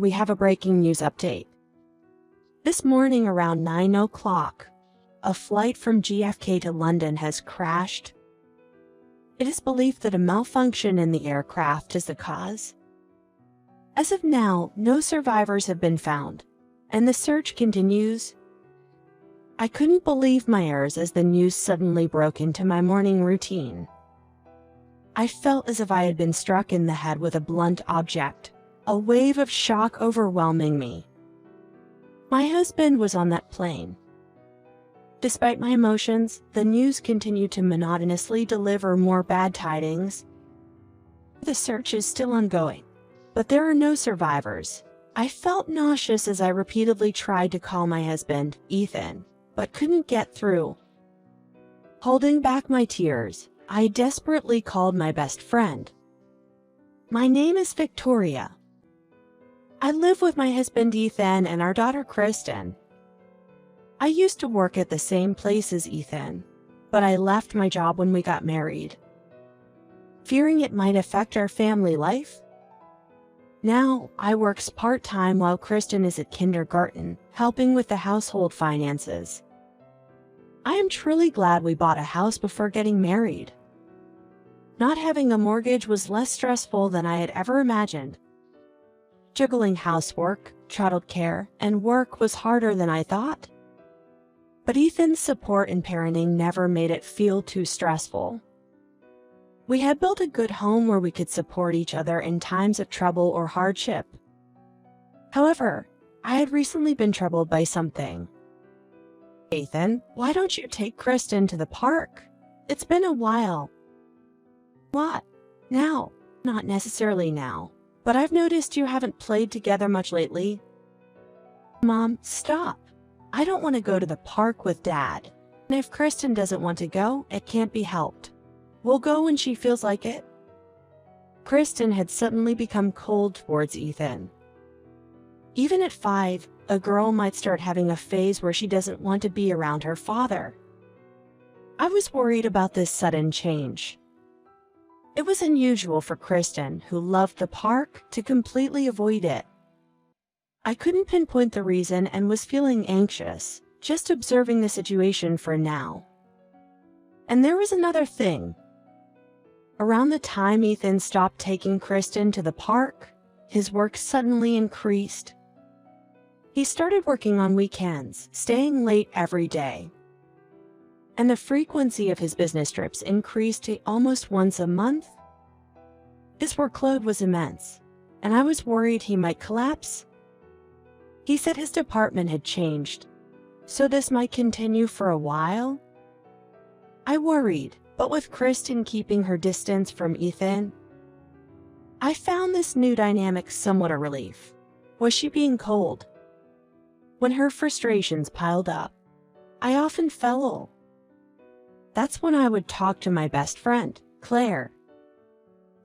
We have a breaking news update. This morning around 9 o'clock, a flight from JFK to London has crashed. It is believed that a malfunction in the aircraft is the cause. As of now, no survivors have been found, and the search continues. I couldn't believe my ears as the news suddenly broke into my morning routine. I felt as if I had been struck in the head with a blunt object, a wave of shock overwhelming me. My husband was on that plane. Despite my emotions, the news continued to monotonously deliver more bad tidings. The search is still ongoing, but there are no survivors. I felt nauseous as I repeatedly tried to call my husband, Ethan, but couldn't get through. Holding back my tears, I desperately called my best friend. My name is Victoria. I live with my husband Ethan and our daughter Kristen. I used to work at the same place as Ethan, but I left my job when we got married, fearing it might affect our family life. Now, I work part-time while Kristen is at kindergarten, helping with the household finances. I am truly glad we bought a house before getting married. Not having a mortgage was less stressful than I had ever imagined. Juggling housework, childcare, and work was harder than I thought. But Ethan's support and parenting never made it feel too stressful. We had built a good home where we could support each other in times of trouble or hardship. However, I had recently been troubled by something. Ethan, why don't you take Kristen to the park? It's been a while. What? Now? Not necessarily now, but I've noticed you haven't played together much lately. Mom, stop. I don't want to go to the park with Dad. And if Kristen doesn't want to go, it can't be helped. We'll go when she feels like it. Kristen had suddenly become cold towards Ethan. Even at 5, a girl might start having a phase where she doesn't want to be around her father. I was worried about this sudden change. It was unusual for Kristen, who loved the park, to completely avoid it. I couldn't pinpoint the reason and was feeling anxious, just observing the situation for now. And there was another thing. Around the time Ethan stopped taking Kristen to the park, his work suddenly increased. He started working on weekends, staying late every day. And the frequency of his business trips increased to almost once a month. His workload was immense, and I was worried he might collapse. He said his department had changed, so this might continue for a while. I worried, but with Kristen keeping her distance from Ethan, I found this new dynamic somewhat a relief. Was she being cold? When her frustrations piled up, I often fell ill. That's when I would talk to my best friend, Claire.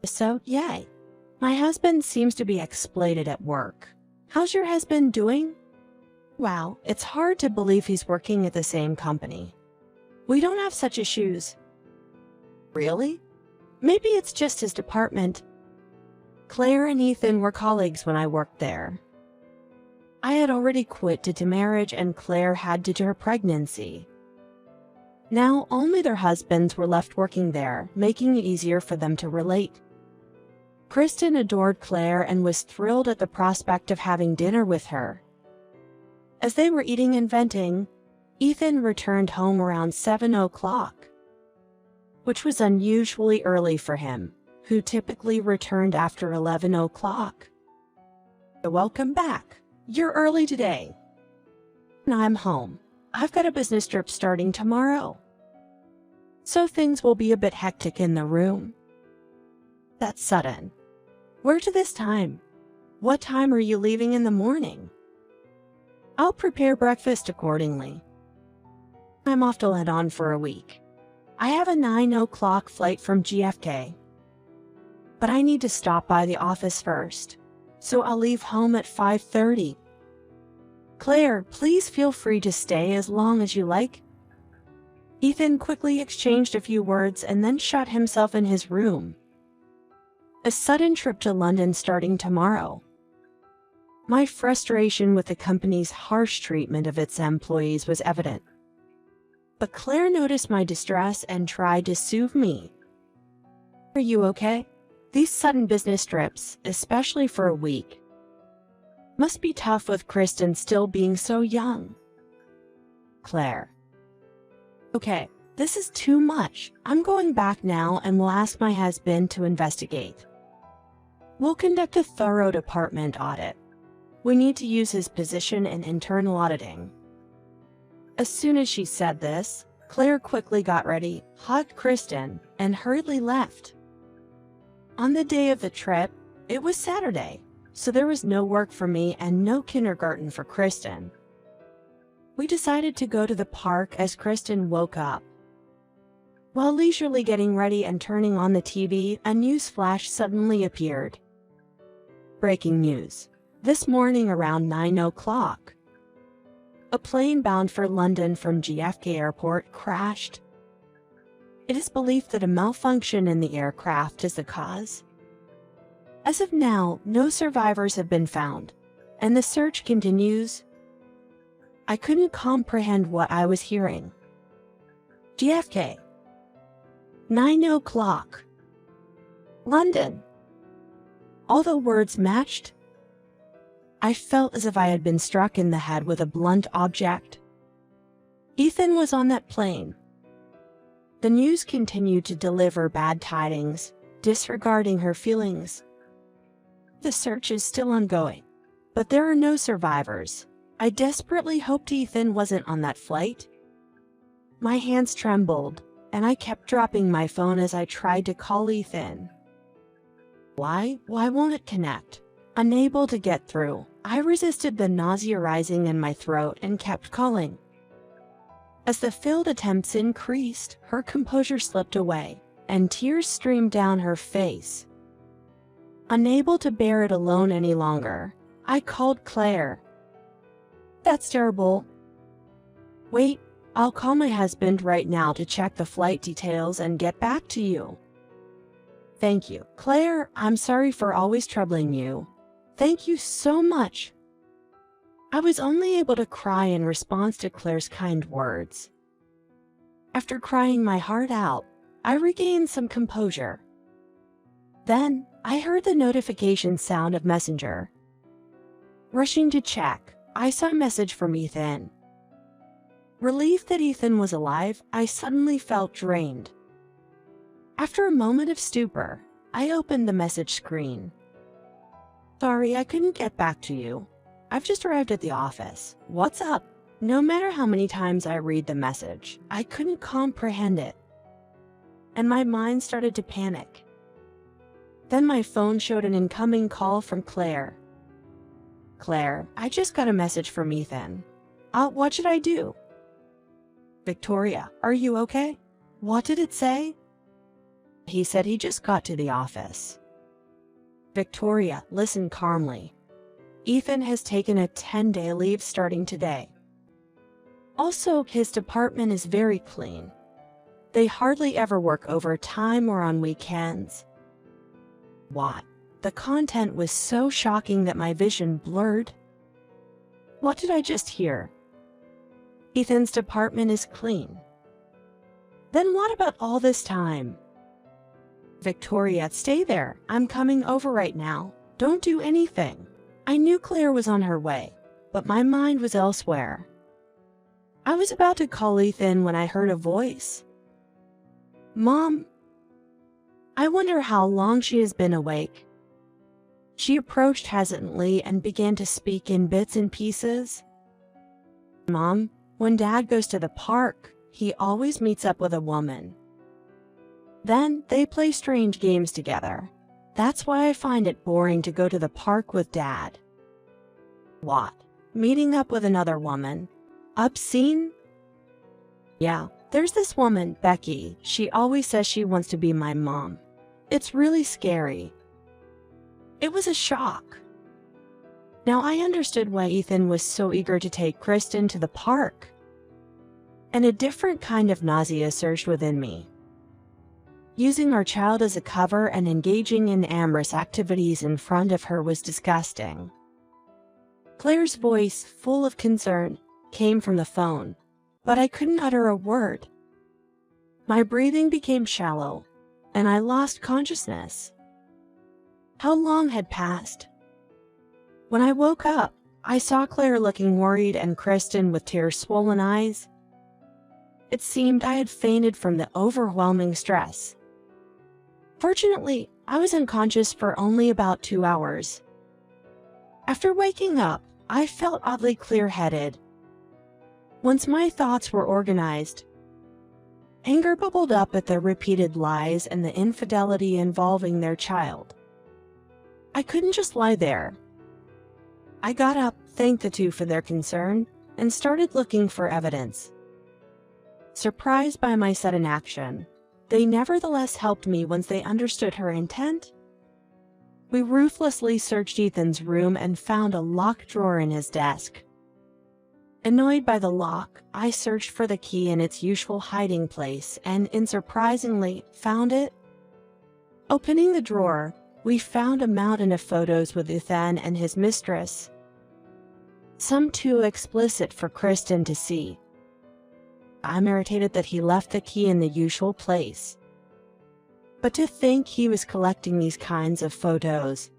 So, yay. My husband seems to be exploited at work. How's your husband doing? Wow, it's hard to believe he's working at the same company. We don't have such issues. Really? Maybe it's just his department. Claire and Ethan were colleagues when I worked there. I had already quit due to marriage and Claire had due to her pregnancy. Now only their husbands were left working there, making it easier for them to relate. Kristen adored Claire and was thrilled at the prospect of having dinner with her. As they were eating and venting, Ethan returned home around 7 o'clock, which was unusually early for him, who typically returned after 11 o'clock. Welcome back. You're early today. I'm home. I've got a business trip starting tomorrow, so things will be a bit hectic in the room. That's sudden. Where to this time? What time are you leaving in the morning? I'll prepare breakfast accordingly. I'm off to London for a week. I have a 9 o'clock flight from JFK. But I need to stop by the office first, so I'll leave home at 5:30. Claire, please feel free to stay as long as you like. Ethan quickly exchanged a few words and then shut himself in his room. A sudden trip to London starting tomorrow. My frustration with the company's harsh treatment of its employees was evident. But Claire noticed my distress and tried to soothe me. Are you okay? These sudden business trips, especially for a week, must be tough with Kristen still being so young. Claire. Okay, this is too much. I'm going back now and will ask my husband to investigate. We'll conduct a thorough department audit. We need to use his position in internal auditing. As soon as she said this, Claire quickly got ready, hugged Kristen, and hurriedly left. On the day of the trip, it was Saturday, so there was no work for me and no kindergarten for Kristen. We decided to go to the park as Kristen woke up. While leisurely getting ready and turning on the TV, a news flash suddenly appeared. Breaking news. This morning around 9 o'clock, a plane bound for London from JFK Airport crashed. It is believed that a malfunction in the aircraft is the cause. As of now, no survivors have been found, and the search continues. I couldn't comprehend what I was hearing. JFK. 9 o'clock. London. All the words matched. I felt as if I had been struck in the head with a blunt object. Ethan was on that plane. The news continued to deliver bad tidings, disregarding her feelings. The search is still ongoing, but there are no survivors. I desperately hoped Ethan wasn't on that flight. My hands trembled, and I kept dropping my phone as I tried to call Ethan. Why won't it connect? Unable to get through, I resisted the nausea rising in my throat and kept calling. As the failed attempts increased, her composure slipped away, and tears streamed down her face. Unable to bear it alone any longer, I called Claire. That's terrible. Wait, I'll call my husband right now to check the flight details and get back to you. Thank you, Claire. I'm sorry for always troubling you. Thank you so much. I was only able to cry in response to Claire's kind words. After crying my heart out, I regained some composure. Then, I heard the notification sound of Messenger. Rushing to check, I saw a message from Ethan. Relieved that Ethan was alive, I suddenly felt drained. After a moment of stupor, I opened the message screen. Sorry, I couldn't get back to you. I've just arrived at the office. What's up? No matter how many times I read the message, I couldn't comprehend it. And my mind started to panic. Then my phone showed an incoming call from Claire. Claire, I just got a message from Ethan. What should I do? Victoria, are you okay? What did it say? He said he just got to the office. Victoria, listen calmly. Ethan has taken a 10-day leave starting today. Also, his department is very clean. They hardly ever work overtime or on weekends. What? The content was so shocking that my vision blurred. What did I just hear? Ethan's department is clean. Then what about all this time? Victoria, stay there. I'm coming over right now. Don't do anything. I knew Claire was on her way, but my mind was elsewhere. I was about to call Ethan when I heard a voice. Mom. I wonder how long she has been awake. She approached hesitantly and began to speak in bits and pieces. Mom, when Dad goes to the park, he always meets up with a woman. Then they play strange games together. That's why I find it boring to go to the park with Dad. What? Meeting up with another woman? Obscene? Yeah, there's this woman, Becky. She always says she wants to be my mom. It's really scary. It was a shock. Now I understood why Ethan was so eager to take Kristen to the park. And a different kind of nausea surged within me. Using our child as a cover and engaging in amorous activities in front of her was disgusting. Claire's voice, full of concern, came from the phone, but I couldn't utter a word. My breathing became shallow, and I lost consciousness. How long had passed? When I woke up, I saw Claire looking worried and Kristen with tear-swollen eyes. It seemed I had fainted from the overwhelming stress. Fortunately, I was unconscious for only about 2 hours. After waking up, I felt oddly clear-headed. Once my thoughts were organized, anger bubbled up at the repeated lies and the infidelity involving their child. I couldn't just lie there. I got up, thanked the two for their concern, and started looking for evidence. Surprised by my sudden action, they nevertheless helped me once they understood her intent. We ruthlessly searched Ethan's room and found a locked drawer in his desk. Annoyed by the lock, I searched for the key in its usual hiding place and, unsurprisingly, found it. Opening the drawer, we found a mountain of photos with Ethan and his mistress, some too explicit for Kristen to see. I'm irritated that he left the key in the usual place. But to think he was collecting these kinds of photos.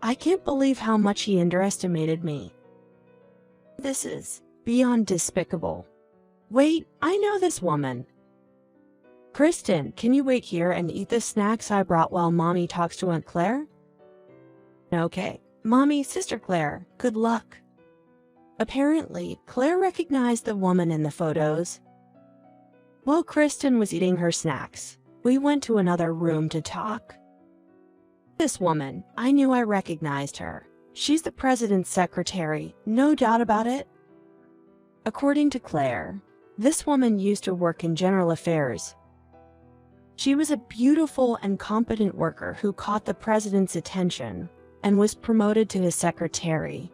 I can't believe how much he underestimated me. This is beyond despicable. Wait, I know this woman. Kristen, can you wait here and eat the snacks I brought while Mommy talks to Aunt Claire? Okay, Mommy, Sister Claire, good luck. Apparently, Claire recognized the woman in the photos. While Kristen was eating her snacks, we went to another room to talk. This woman, I knew I recognized her. She's the president's secretary, no doubt about it. According to Claire, this woman used to work in general affairs. She was a beautiful and competent worker who caught the president's attention and was promoted to his secretary,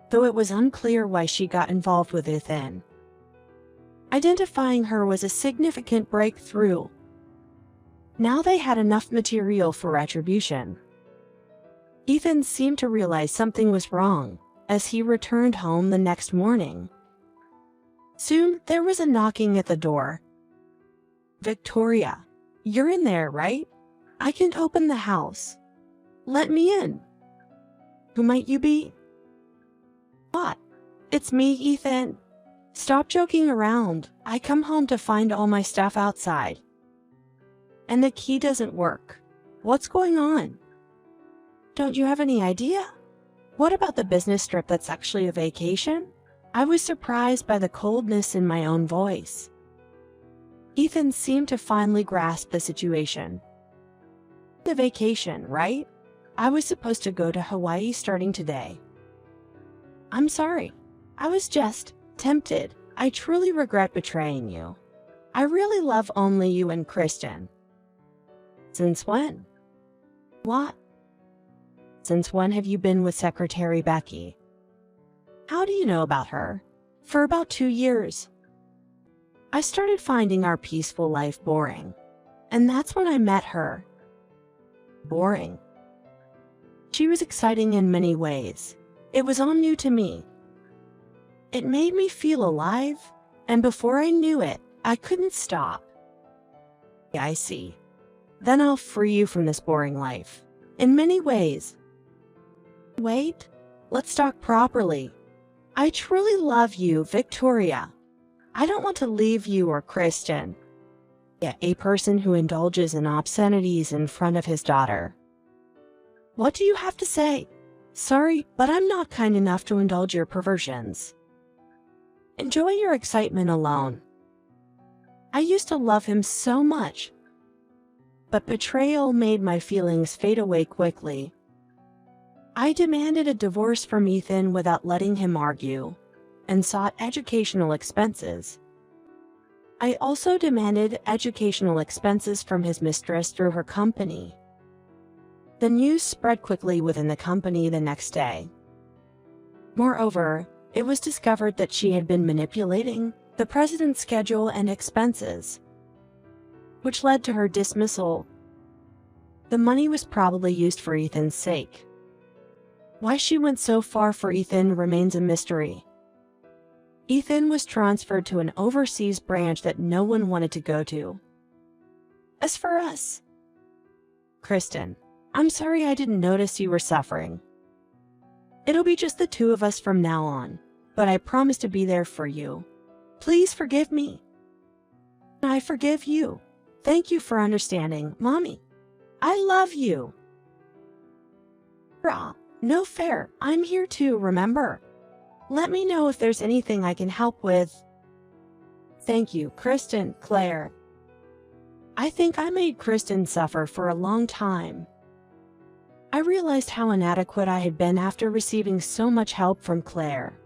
though it was unclear why she got involved with Ethan. Identifying her was a significant breakthrough. Now they had enough material for retribution. Ethan seemed to realize something was wrong as he returned home the next morning. Soon, there was a knocking at the door. Victoria, you're in there, right? I can open the house. Let me in. Who might you be? What? It's me, Ethan. Stop joking around. I come home to find all my stuff outside. And the key doesn't work. What's going on? Don't you have any idea? What about the business trip that's actually a vacation? I was surprised by the coldness in my own voice. Ethan seemed to finally grasp the situation. The vacation, right? I was supposed to go to Hawaii starting today. I'm sorry. I was just tempted. I truly regret betraying you. I really love only you and Kristen. Since when? What? Since when have you been with Secretary Becky? How do you know about her? For about 2 years. I started finding our peaceful life boring, and that's when I met her. Boring. She was exciting in many ways. It was all new to me. It made me feel alive, and before I knew it, I couldn't stop. Yeah, I see. Then I'll free you from this boring life. In many ways. Wait, let's talk properly. I truly love you, Victoria. I don't want to leave you or Kristen. Yeah, a person who indulges in obscenities in front of his daughter. What do you have to say? Sorry, but I'm not kind enough to indulge your perversions. Enjoy your excitement alone. I used to love him so much, but betrayal made my feelings fade away quickly. I demanded a divorce from Ethan without letting him argue, and sought educational expenses. I also demanded educational expenses from his mistress through her company. The news spread quickly within the company the next day. Moreover, it was discovered that she had been manipulating the president's schedule and expenses, which led to her dismissal. The money was probably used for Ethan's sake. Why she went so far for Ethan remains a mystery. Ethan was transferred to an overseas branch that no one wanted to go to. As for us, Kristen, I'm sorry I didn't notice you were suffering. It'll be just the two of us from now on, but I promise to be there for you. Please forgive me. I forgive you. Thank you for understanding, Mommy. I love you. Rah, no fair. I'm here too, remember? Let me know if there's anything I can help with. Thank you, Kristen, Claire. I think I made Kristen suffer for a long time. I realized how inadequate I had been after receiving so much help from Claire.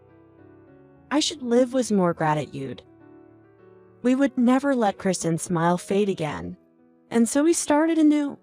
I should live with more gratitude. We would never let Kristen's smile fade again, and so we started anew.